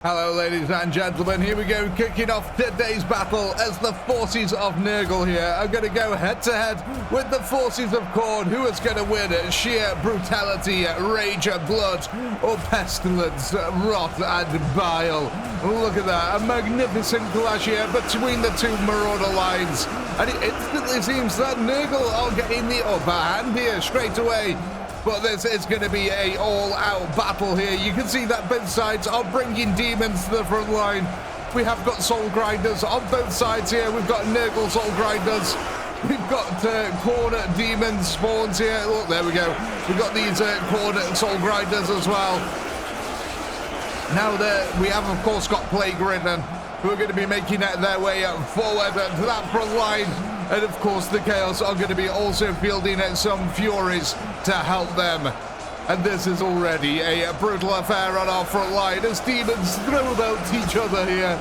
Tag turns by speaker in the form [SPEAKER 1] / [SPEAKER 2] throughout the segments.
[SPEAKER 1] Hello ladies and gentlemen, here we go, kicking off today's battle as the forces of NURGLE here are going to go head to head with the forces of KHORNE. Who is going to win? Sheer brutality, rage, blood, or pestilence, wrath and bile? Look at that, a magnificent clash here between the two marauder lines, and it instantly seems that NURGLE are getting the upper hand here straight away. But this is going to be a all-out battle here. You can see that both sides are bringing demons to the front line. We have got soul grinders on both sides here. We've got NURGLE soul grinders. We've got KHORNE demon spawns here. Look, there we go. We've got these KHORNE soul grinders as well. Now we have, of course, got Plague Ridden, who are going to be making their way forward to that front line. And of course, the Chaos are going to be also fielding some Furies to help them. And this is already a brutal affair on our front line as demons throw out each other here.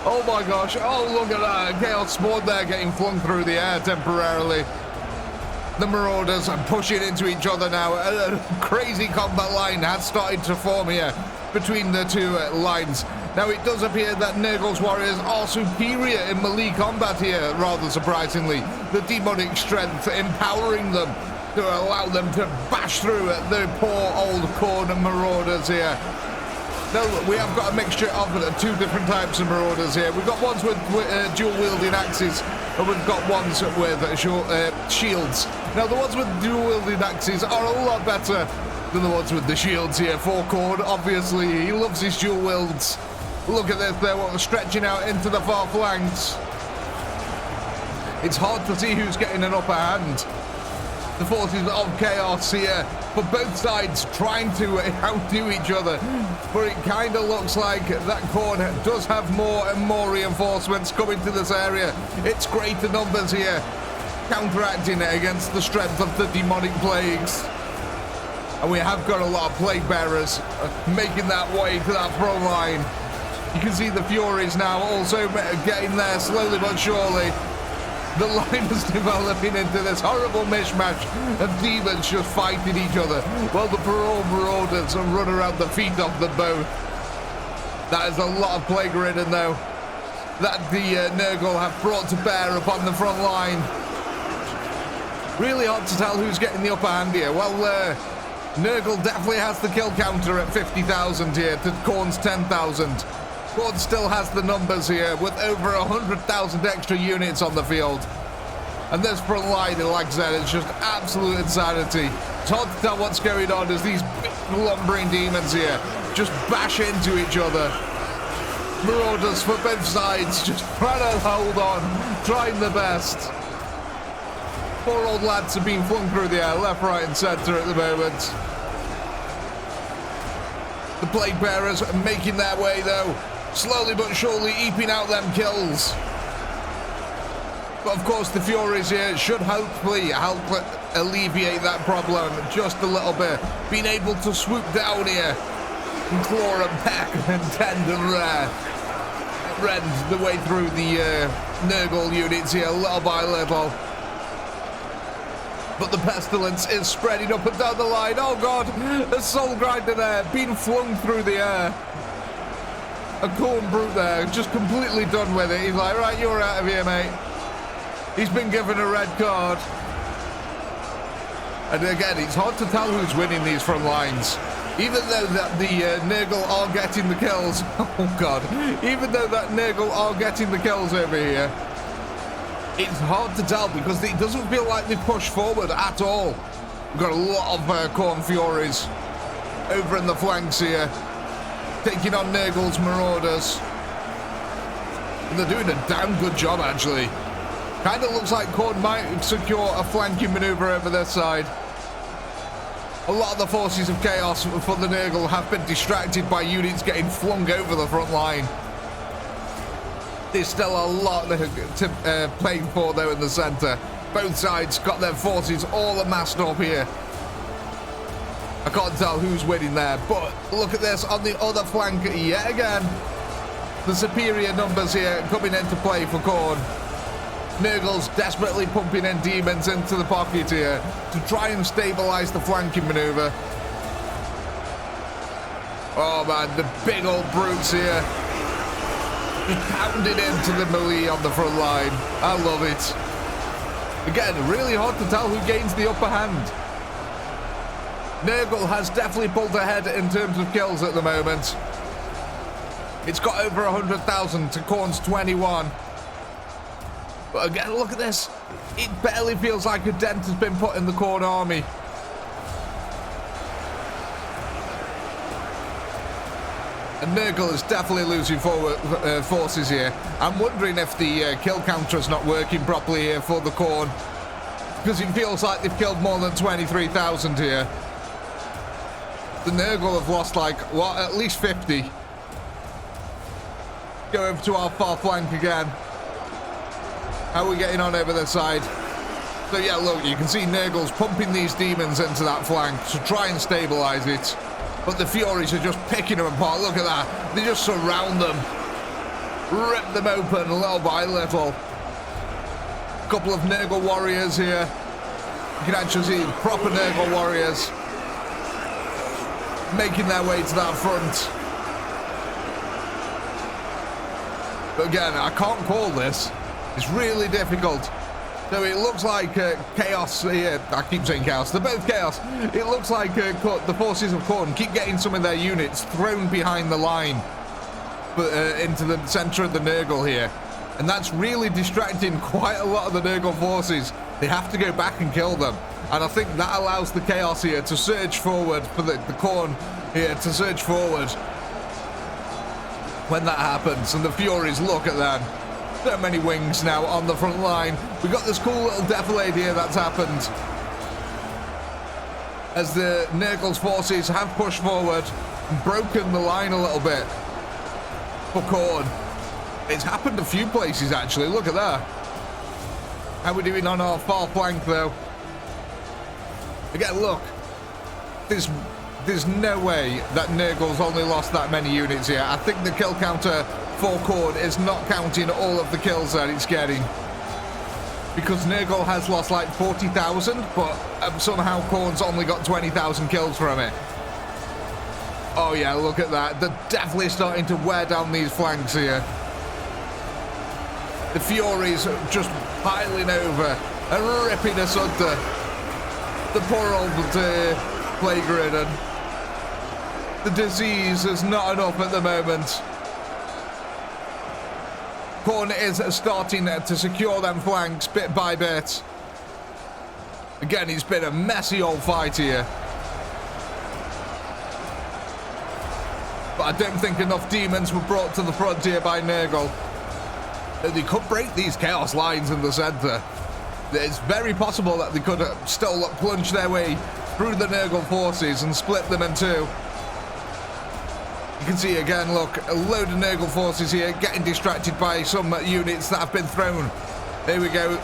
[SPEAKER 1] Oh my gosh, oh look at that, Chaos spawn there getting flung through the air temporarily. The Marauders are pushing into each other now. A crazy combat line has started to form here between the two lines. Now it does appear that NURGLE's warriors are superior in melee combat here, rather surprisingly. The demonic strength empowering them to allow them to bash through the poor old KHORNE marauders here. Now we have got a mixture of two different types of marauders here. We've got ones with dual wielding axes, and we've got ones with shields. Now the ones with dual wielding axes are a lot better than the ones with the shields here for KHORNE. Obviously, he loves his dual wields. Look at this, they're stretching out into the far flanks. It's hard to see who's getting an upper hand. The forces of chaos here for both sides trying to outdo each other. But it kind of looks like that KHORNE does have more and more reinforcements coming to this area. It's greater numbers here, counteracting it against the strength of the demonic plagues. And we have got a lot of plague bearers making that way to that front line. You can see the Furies now also getting there slowly but surely. The line is developing into this horrible mishmash of demons just fighting each other, while the parole marauders run around the feet of them both. That is a lot of plague ridden though, that the NURGLE have brought to bear upon the front line. Really hard to tell who's getting the upper hand here. Well, NURGLE definitely has the kill counter at 50,000 here to KHORNE's 10,000. KHORNE still has the numbers here with over 100,000 extra units on the field. And this front line, like I said, it's just absolute insanity. It's hard to tell what's going on as these big lumbering demons here just bash into each other. Marauders for both sides just trying to hold on, trying their best. Poor old lads are being flung through the air, left, right and centre at the moment. The plague bearers are making their way though, slowly but surely eking out them kills. But of course the Furies here should hopefully help alleviate that problem just a little bit. Being able to swoop down here and claw and peck and tend and rend the way through the NURGLE units here little by little. But the pestilence is spreading up and down the line. Oh god, a soul grinder there, being flung through the air. A KHORNE brute there, just completely done with it. He's like, right, you're out of here, mate. He's been given a red card. And again, it's hard to tell who's winning these front lines. Even though that the NURGLE are getting the kills. Oh god. Even though that NURGLE are getting the kills over here, it's hard to tell because it doesn't feel like they've pushed forward at all. We've got a lot of KHORNE Furies over in the flanks here, taking on NURGLE's marauders. And they're doing a damn good job, actually. Kind of looks like KHORNE might secure a flanking maneuver over their side. A lot of the forces of chaos for the NURGLE have been distracted by units getting flung over the front line. There's still a lot to play for though in the centre. Both sides got their forces all amassed up here. I can't tell who's winning there, but look at this on the other flank yet again. The superior numbers here coming into play for KHORNE. NURGLE's desperately pumping in demons into the pocket here to try and stabilise the flanking manoeuvre. Oh man, the big old brutes here. Just pounded into the melee on the front line. I love it. Again, really hard to tell who gains the upper hand. NURGLE has definitely pulled ahead in terms of kills at the moment. It's got over 100,000 to KHORNE's 21. But again, look at this. It barely feels like a dent has been put in the KHORNE army. And NURGLE is definitely losing forward forces here. I'm wondering if the kill counter is not working properly here for the KHORNE, because it feels like they've killed more than 23,000 here. The NURGLE have lost like, what, at least 50. Go over to our far flank again. How are we getting on over this side? So yeah, look, you can see NURGLE's pumping these demons into that flank to try and stabilize it. But the Furies are just picking them apart. Look at that. They just surround them. Rip them open little by little. A couple of NURGLE warriors here. You can actually see proper NURGLE warriors making their way to that front. But again, I can't call this. It's really difficult. So it looks like Chaos here. I keep saying Chaos. They're both Chaos. It looks like the forces of KHORNE keep getting some of their units thrown behind the line, but into the center of the NURGLE here. And that's really distracting quite a lot of the NURGLE forces. They have to go back and kill them. And I think that allows the Chaos here to surge forward, for the KHORNE here to surge forward when that happens. And the Furies, look at them. So many wings now on the front line. We got this cool little defilade here that's happened as the NURGLE's forces have pushed forward and broken the line a little bit for KHORNE. It's happened a few places actually. Look at that. How are we doing on our far flank though? Again, look. There's no way that NURGLE's only lost that many units here. I think the kill counter for KHORNE is not counting all of the kills that it's getting, because NURGLE has lost like 40,000, but somehow KHORNE's only got 20,000 kills from it. Oh yeah, look at that. They're definitely starting to wear down these flanks here. The Furies are just piling over and ripping asunder the poor old plague-ridden. The disease is not enough at the moment. KHORNE is starting to secure them flanks bit by bit. Again, it's been a messy old fight here. But I don't think enough demons were brought to the front here by NURGLE. They could break these chaos lines in the center. It's very possible that they could still plunge their way through the NURGLE forces and split them in two. You can see again, look, a load of NURGLE forces here getting distracted by some units that have been thrown. There we go.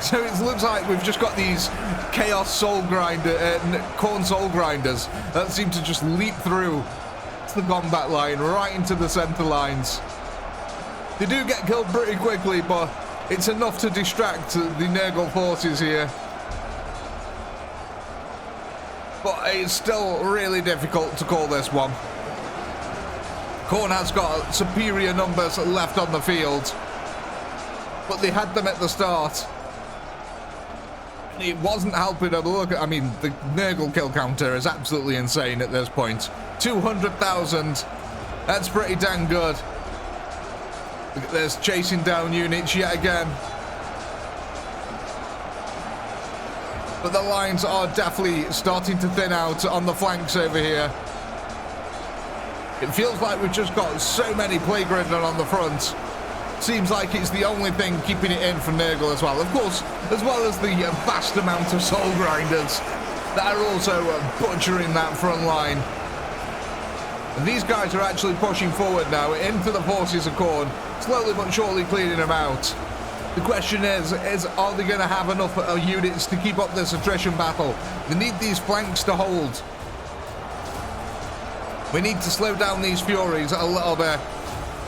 [SPEAKER 1] So it looks like we've just got these Chaos Soul Grinder, KHORNE Soul Grinders that seem to just leap through the combat line right into the center lines. They do get killed pretty quickly, but it's enough to distract the NURGLE forces here. But it's still really difficult to call this one. KHORNE has got superior numbers left on the field, but they had them at the start. It wasn't helping them. Look, I mean, the NURGLE kill counter is absolutely insane at this point. 200,000. That's pretty dang good. Look at this, chasing down units yet again. But the lines are definitely starting to thin out on the flanks over here. It feels like we've just got so many plague-ridden on the front. Seems like it's the only thing keeping it in for NURGLE as well. Of course, as well as the vast amount of soul grinders that are also butchering that front line. And these guys are actually pushing forward now into the forces of KHORNE, slowly but surely clearing them out. The question is are they going to have enough units to keep up this attrition battle? They need these flanks to hold. We need to slow down these Furies a little bit.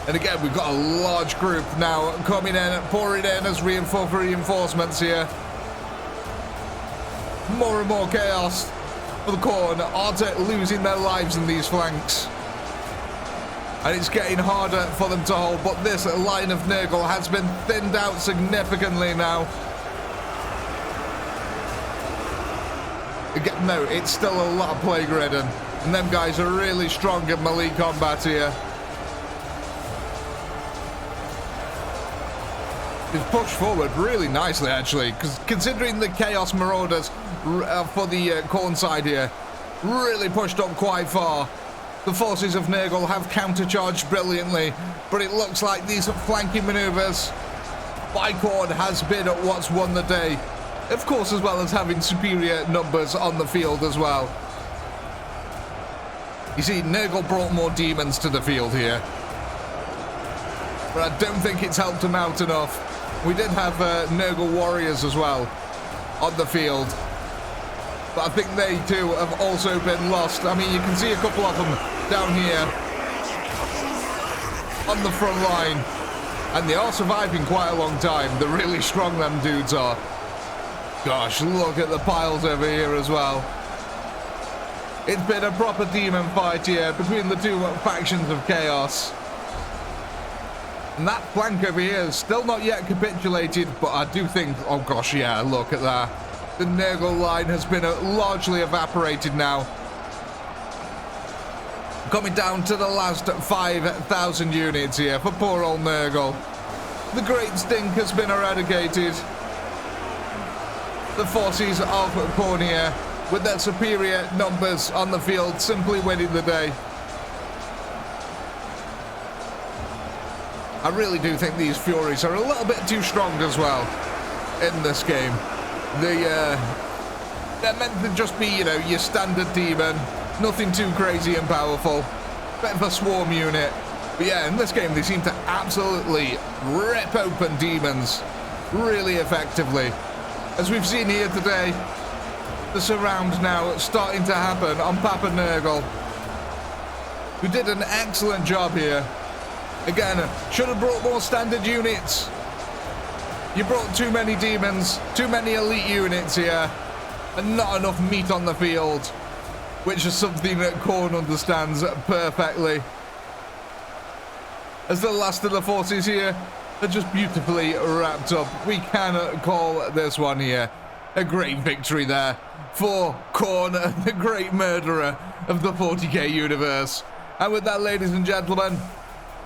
[SPEAKER 1] And again, we've got a large group now coming in, pouring in as reinforcements here. More and more chaos. for the KHORNE are losing their lives in these flanks. And it's getting harder for them to hold, but this line of NURGLE has been thinned out significantly now. Again, no, it's still a lot of plague ridden, and them guys are really strong in melee combat here. He's pushed forward really nicely, actually, because considering the Chaos Marauders for the KHORNE side here really pushed up quite far. The forces of NURGLE have countercharged brilliantly, but it looks like these flanking maneuvers by KHORNE has been what's won the day. Of course, as well as having superior numbers on the field as well. You see, NURGLE brought more demons to the field here, but I don't think it's helped them out enough. We did have NURGLE warriors as well on the field, but I think they too have also been lost. I mean, you can see a couple of them down here on the front line, and they are surviving quite a long time. They're really strong, them dudes are. Gosh, look at the piles over here as well. It's been a proper demon fight here between the two factions of Chaos. And that flank over here is still not yet capitulated, but I do think, oh gosh, yeah, look at that. The NURGLE line has been largely evaporated now. Coming down to the last 5,000 units here for poor old NURGLE. The Great Stink has been eradicated. The forces of KHORNE here, with their superior numbers on the field, simply winning the day. I really do think these Furies are a little bit too strong as well in this game. They're meant to just be, you know, your standard demon, nothing too crazy and powerful. Bit of a swarm unit. But yeah, in this game they seem to absolutely rip open demons really effectively. As we've seen here today, the surround now starting to happen on Papa NURGLE, who did an excellent job here. Again, should have brought more standard units. You brought too many demons, too many elite units here, and not enough meat on the field, which is something that KHORNE understands perfectly. As the last of the forces here are just beautifully wrapped up, we can call this one here a great victory there for KHORNE, the great murderer of the 40k universe. And with that, ladies and gentlemen,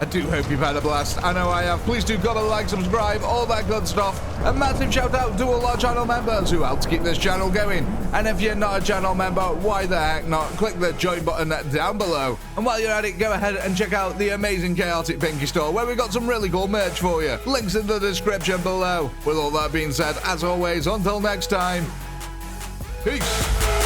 [SPEAKER 1] I do hope you've had a blast. I know I have. Please do comment, like, subscribe, all that good stuff. A massive shout out to all our channel members who help to keep this channel going. And if you're not a channel member, why the heck not? Click the join button down below. And while you're at it, go ahead and check out the amazing ChaoticPinky store, where we've got some really cool merch for you. Links in the description below. With all that being said, as always, until next time, peace.